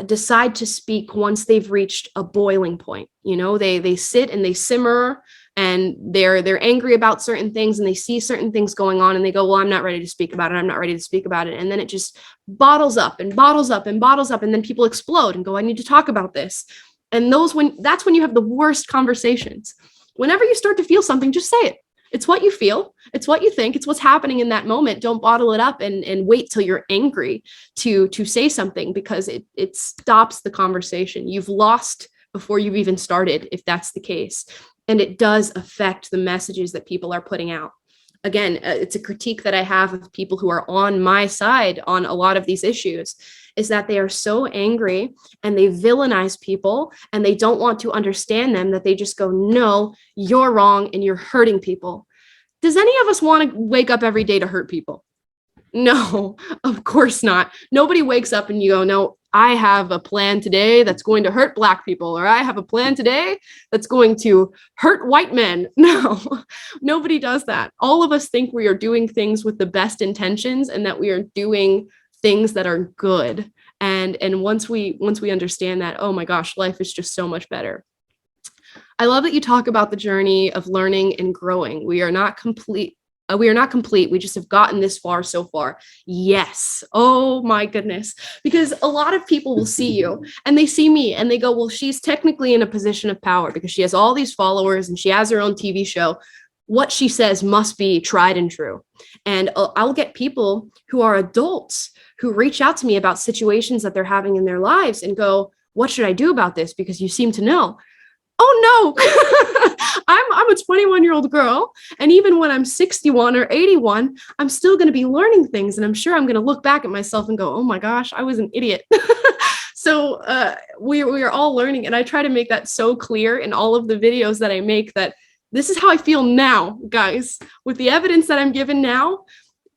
Speaker 2: decide to speak once they've reached a boiling point. You know, they sit and they simmer, and they're angry about certain things, and they see certain things going on, and they go, well, I'm not ready to speak about it. I'm not ready to speak about it. And then it just bottles up and bottles up and bottles up. And then people explode and go, I need to talk about this. And that's when you have the worst conversations. Whenever you start to feel something, just say it. It's what you feel. It's what you think. It's what's happening in that moment. Don't bottle it up and wait till you're angry to say something, because it stops the conversation. You've lost before you've even started, if that's the case. And it does affect the messages that people are putting out. Again, it's a critique that I have of people who are on my side on a lot of these issues, is that they are so angry and they villainize people, and they don't want to understand them, that they just go, no, you're wrong and you're hurting people. Does any of us want to wake up every day to hurt people? No, of course not. Nobody wakes up and you go, no, I have a plan today that's going to hurt Black people, or I have a plan today that's going to hurt white men. No, nobody does that. All of us think we are doing things with the best intentions, and that we are doing things that are good. And once we understand that, oh my gosh, life is just so much better. I love that you talk about the journey of learning and growing. We are not complete. We just have gotten this far so far. Yes. Oh my goodness. Because a lot of people will see you and they see me and they go, well, she's technically in a position of power because she has all these followers and she has her own TV show. What she says must be tried and true. And I'll get people who are adults who reach out to me about situations that they're having in their lives and go, what should I do about this? Because you seem to know. Oh no, I'm a 21-year-old girl. And even when I'm 61 or 81, I'm still going to be learning things. And I'm sure I'm going to look back at myself and go, oh my gosh, I was an idiot. So we are all learning. And I try to make that so clear in all of the videos that I make, that this is how I feel now, guys. With the evidence that I'm given now,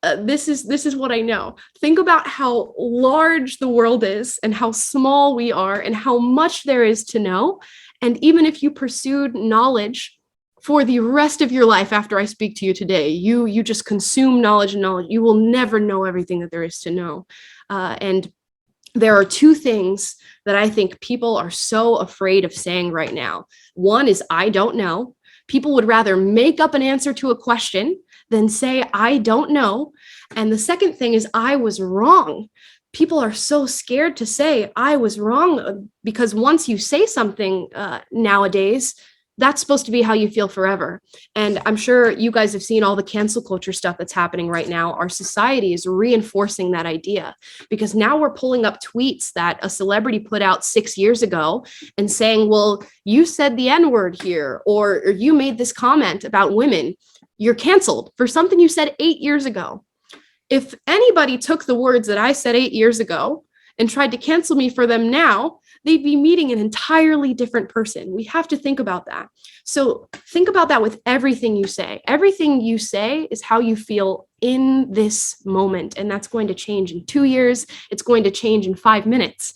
Speaker 2: this is what I know. Think about how large the world is and how small we are and how much there is to know. And even if you pursued knowledge for the rest of your life after I speak to you today, you just consume knowledge and knowledge, you will never know everything that there is to know. And there are two things that I think people are so afraid of saying right now. One is, I don't know. People would rather make up an answer to a question than say, I don't know. And the second thing is, I was wrong. People are so scared to say, I was wrong, because once you say something nowadays, that's supposed to be how you feel forever. And I'm sure you guys have seen all the cancel culture stuff that's happening right now. Our society is reinforcing that idea, because now we're pulling up tweets that a celebrity put out 6 years ago and saying, well, you said the N-word here, or you made this comment about women. You're canceled for something you said 8 years ago. If anybody took the words that I said 8 years ago and tried to cancel me for them now, they'd be meeting an entirely different person. We have to think about that. So think about that with everything you say. Everything you say is how you feel in this moment. And that's going to change in 2 years. It's going to change in 5 minutes.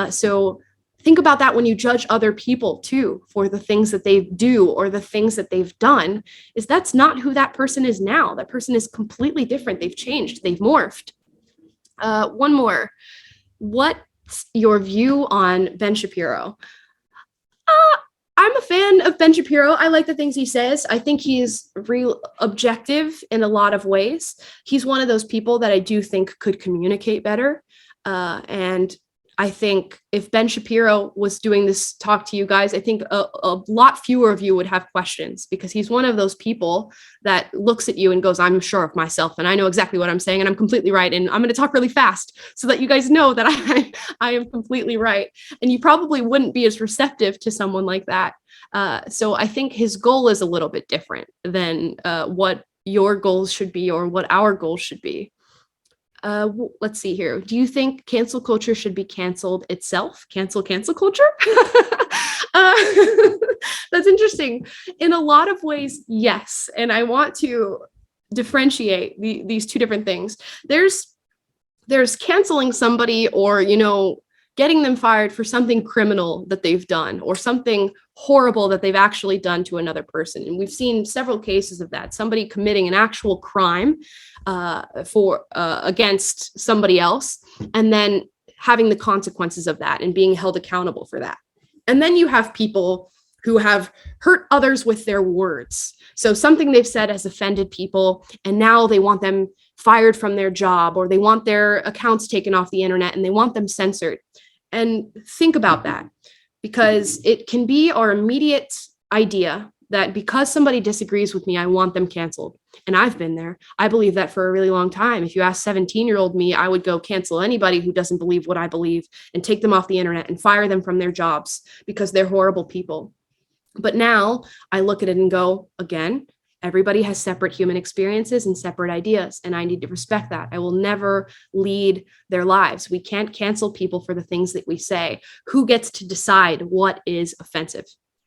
Speaker 2: So think about that when you judge other people too, for the things that they do or the things that they've done, is that's not who that person is now. That person is completely different. They've changed. They've morphed. One more. What's your view on Ben Shapiro? I'm a fan of Ben Shapiro. I like the things he says. I think he's real objective in a lot of ways. He's one of those people that I do think could communicate better. And I think if Ben Shapiro was doing this talk to you guys, I think a lot fewer of you would have questions, because he's one of those people that looks at you and goes, I'm sure of myself and I know exactly what I'm saying and I'm completely right. And I'm going to talk really fast so that you guys know that I am completely right. And you probably wouldn't be as receptive to someone like that. So I think his goal is a little bit different than what your goals should be or what our goals should be. Let's see here. Do you think cancel culture should be canceled itself? Cancel culture? That's interesting. In a lot of ways, yes. And I want to differentiate these two different things. There's canceling somebody, or, getting them fired for something criminal that they've done or something horrible that they've actually done to another person. And we've seen several cases of that. Somebody committing an actual crime against somebody else, and then having the consequences of that and being held accountable for that. And then you have people who have hurt others with their words. So something they've said has offended people, and now they want them fired from their job, or they want their accounts taken off the internet and they want them censored. And think about that, because it can be our immediate idea that because somebody disagrees with me, I want them canceled. And I've been there. I believe that for a really long time. If you ask 17-year-old me, I would go cancel anybody who doesn't believe what I believe and take them off the internet and fire them from their jobs because they're horrible people. But now I look at it and go, again, everybody has separate human experiences and separate ideas, and I need to respect that. I will never lead their lives. We can't cancel people for the things that we say. Who gets to decide what is offensive?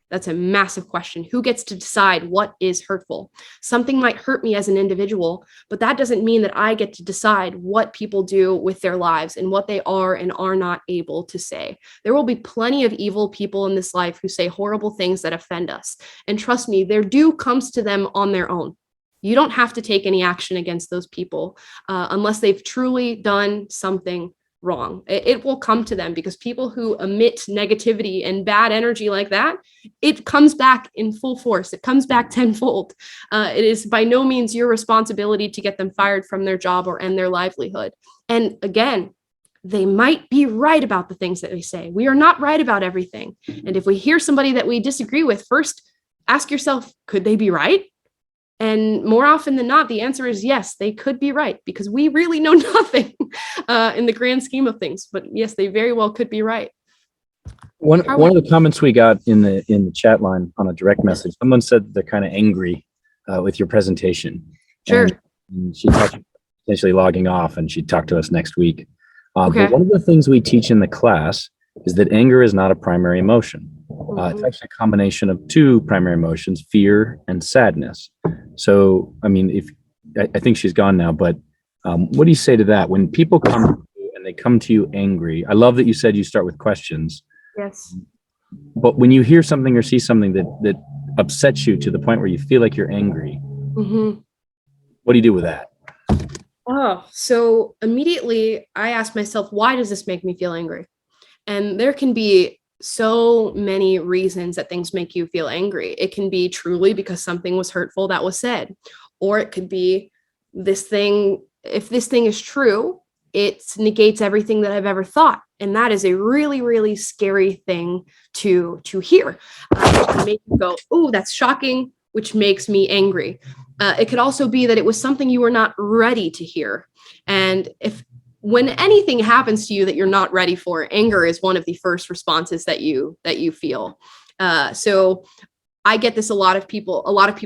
Speaker 2: That's a massive question. Who gets to decide what is hurtful? Something might hurt me as an individual, but that doesn't mean that I get to decide what people do with their lives and what they are and are not able to say. There will be plenty of evil people in this life who say horrible things that offend us. And trust me, their due comes to them on their own. You don't have to take any action against those people unless they've truly done something wrong. It will come to them, because people who emit negativity and bad energy like that, it comes back in full force. It comes back tenfold. It is by no means your responsibility to get them fired from their job or end their livelihood. And again, they might be right about the things that they say. We are not right about everything. And if we hear somebody that we disagree with, first ask yourself, could they be right? And more often than not, the answer is yes, they could be right, because we really know nothing in the grand scheme of things. But yes, they very well could be right.
Speaker 1: One of the comments we got in the chat line on a direct message, someone said they're kind of angry with your presentation.
Speaker 2: Sure.
Speaker 1: And she talked potentially logging off, and she'd talk to us next week.
Speaker 2: Okay.
Speaker 1: But one of the things we teach in the class is that anger is not a primary emotion. It's actually a combination of two primary emotions, fear and sadness. So, I mean, I think she's gone now, but what do you say to that? When people come to you and they come to you angry, I love that you said you start with questions.
Speaker 2: Yes.
Speaker 1: But when you hear something or see something that upsets you to the point where you feel like you're angry, what do you do with that?
Speaker 2: Oh, so immediately I asked myself, why does this make me feel angry? And there can be so many reasons that things make you feel angry. It can be truly because something was hurtful that was said, or it could be this thing, if this thing is true, it negates everything that I've ever thought. And that is a really, really scary thing to hear. It can make you go, oh, that's shocking, which makes me angry. It could also be that it was something you were not ready to hear. And if when anything happens to you that you're not ready for, anger is one of the first responses that you feel. So I get this a lot of people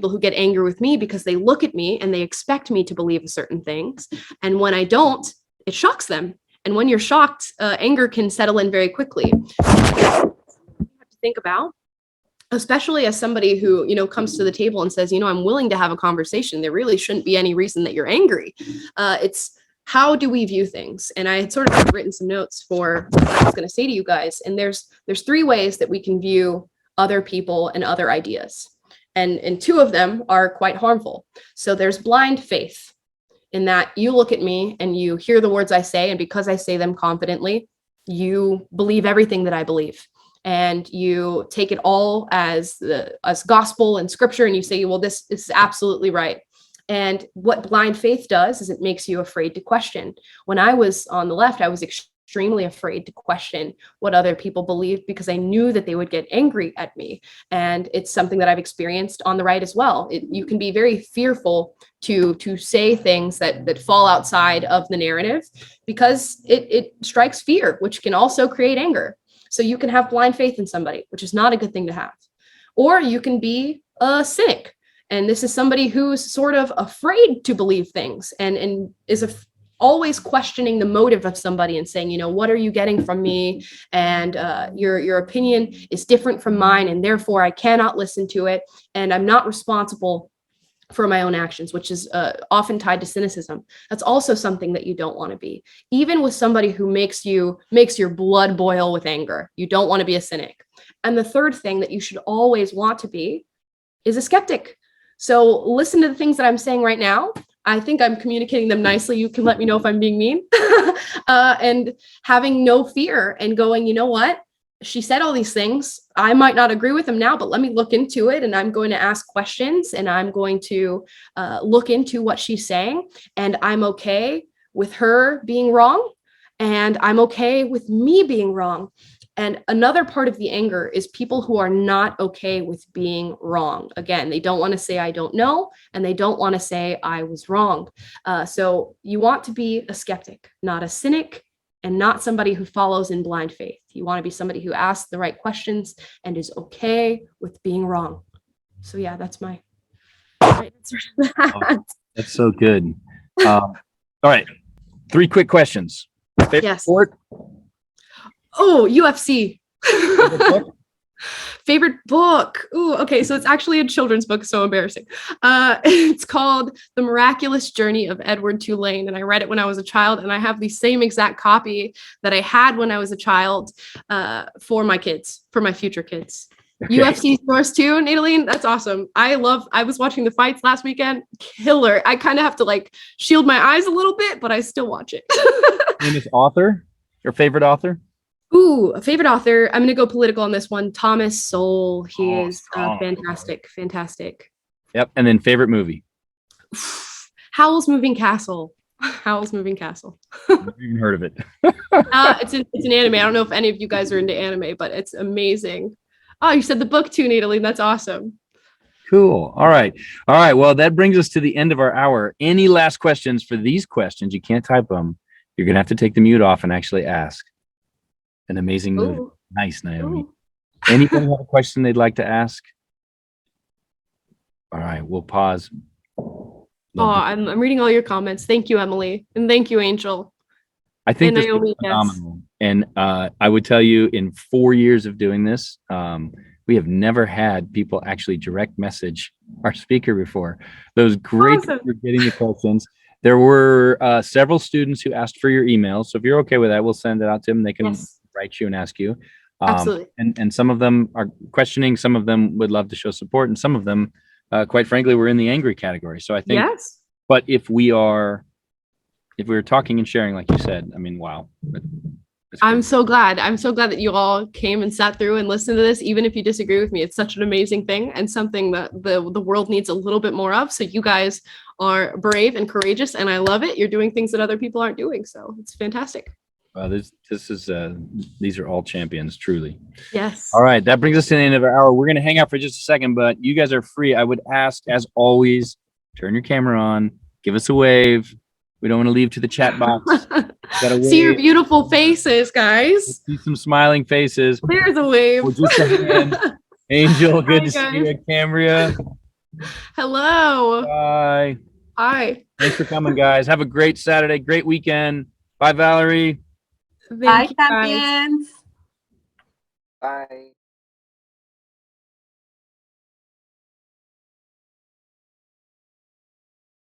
Speaker 2: who get angry with me because they look at me and they expect me to believe certain things. And when I don't, it shocks them. And when you're shocked, anger can settle in very quickly. You have to think about, especially as somebody who, comes to the table and says, I'm willing to have a conversation. There really shouldn't be any reason that you're angry. It's how do we view things? And I had sort of written some notes for what I was going to say to you guys. And there's three ways that we can view other people and other ideas. And two of them are quite harmful. So there's blind faith, in that you look at me and you hear the words I say, and because I say them confidently, you believe everything that I believe. And you take it all as gospel and scripture, and you say, well, this is absolutely right. And what blind faith does is it makes you afraid to question. When I was on the left, I was extremely afraid to question what other people believed because I knew that they would get angry at me. And it's something that I've experienced on the right as well. You can be very fearful to say things that fall outside of the narrative because it strikes fear, which can also create anger. So you can have blind faith in somebody, which is not a good thing to have. Or you can be a cynic. And this is somebody who's sort of afraid to believe things and is always questioning the motive of somebody and saying, what are you getting from me? And your opinion is different from mine, and therefore I cannot listen to it. And I'm not responsible for my own actions, which is often tied to cynicism. That's also something that you don't want to be. Even with somebody who makes your blood boil with anger, you don't want to be a cynic. And the third thing that you should always want to be is a skeptic. So listen to the things that I'm saying right now. I think I'm communicating them nicely. You can let me know if I'm being mean. And having no fear and going, you know what? She said all these things. I might not agree with them now, but let me look into it. And I'm going to ask questions, and I'm going to look into what she's saying. And I'm okay with her being wrong. And I'm okay with me being wrong. And another part of the anger is people who are not okay with being wrong. Again, they don't want to say, I don't know, and they don't want to say, I was wrong. So you want to be a skeptic, not a cynic, and not somebody who follows in blind faith. You want to be somebody who asks the right questions and is okay with being wrong. So yeah, that's my right answer to that.
Speaker 1: That's so good. All right. 3 quick questions. Favorite
Speaker 2: Yes.
Speaker 1: sport?
Speaker 2: Oh, UFC.
Speaker 1: Favorite book?
Speaker 2: Favorite book. Ooh, okay. So it's actually a children's book. So embarrassing. It's called The Miraculous Journey of Edward Tulane. And I read it when I was a child. And I have the same exact copy that I had when I was a child for my kids, for my future kids. Okay. UFC yours too, Natalie? That's awesome. I was watching the fights last weekend. Killer. I kind of have to shield my eyes a little bit, but I still watch it.
Speaker 1: Famous author? Your favorite author?
Speaker 2: Ooh, a favorite author. I'm going to go political on this one. Thomas Sowell. He is fantastic. Fantastic.
Speaker 1: Yep. And then favorite movie?
Speaker 2: Howl's Moving Castle. Howl's Moving Castle.
Speaker 1: Never even heard of it.
Speaker 2: It's an anime. I don't know if any of you guys are into anime, but it's amazing. Oh, you said the book too, Natalie. That's awesome.
Speaker 1: Cool. All right. Well, that brings us to the end of our hour. Any last questions for these questions? You can't type them. You're going to have to take the mute off and actually ask. An amazing movie. Ooh. Nice, Naomi. Ooh. Anybody have a question they'd like to ask? All right, we'll pause.
Speaker 2: I'm reading all your comments. Thank you, Emily. And thank you, Angel.
Speaker 1: I think this is phenomenal. Yes. And I would tell you, in 4 years of doing this, we have never had people actually direct message our speaker before. Those great awesome. For getting the questions. There were several students who asked for your email. So if you're okay with that, we'll send it out to them. They can write you and ask you.
Speaker 2: Absolutely.
Speaker 1: And some of them are questioning. Some of them would love to show support. And some of them, quite frankly, were in the angry category. So I think, but if we are if we were talking and sharing, like you said, I mean, wow. That's
Speaker 2: I'm
Speaker 1: great.
Speaker 2: so glad. I'm so glad that you all came and sat through and listened to this, even if you disagree with me. It's such an amazing thing and something that the world needs a little bit more of. So you guys are brave and courageous, and I love it. You're doing things that other people aren't doing. So it's fantastic.
Speaker 1: These are all champions, truly.
Speaker 2: Yes.
Speaker 1: All right, that brings us to the end of our hour. We're going to hang out for just a second, but you guys are free. I would ask, as always, turn your camera on, give us a wave. We don't want to leave to the chat box.
Speaker 2: See your beautiful faces, guys.
Speaker 1: See some smiling faces.
Speaker 2: There's a wave.
Speaker 1: Or just a hand. Angel, good
Speaker 2: Hi,
Speaker 1: to see
Speaker 2: guys.
Speaker 1: you. Cambria.
Speaker 2: Hello.
Speaker 1: Bye.
Speaker 2: Hi.
Speaker 1: Thanks for coming, guys. Have a great Saturday, great weekend. Bye, Valerie.
Speaker 2: Thank
Speaker 4: Bye,
Speaker 2: you, guys.
Speaker 4: champions.
Speaker 3: Bye.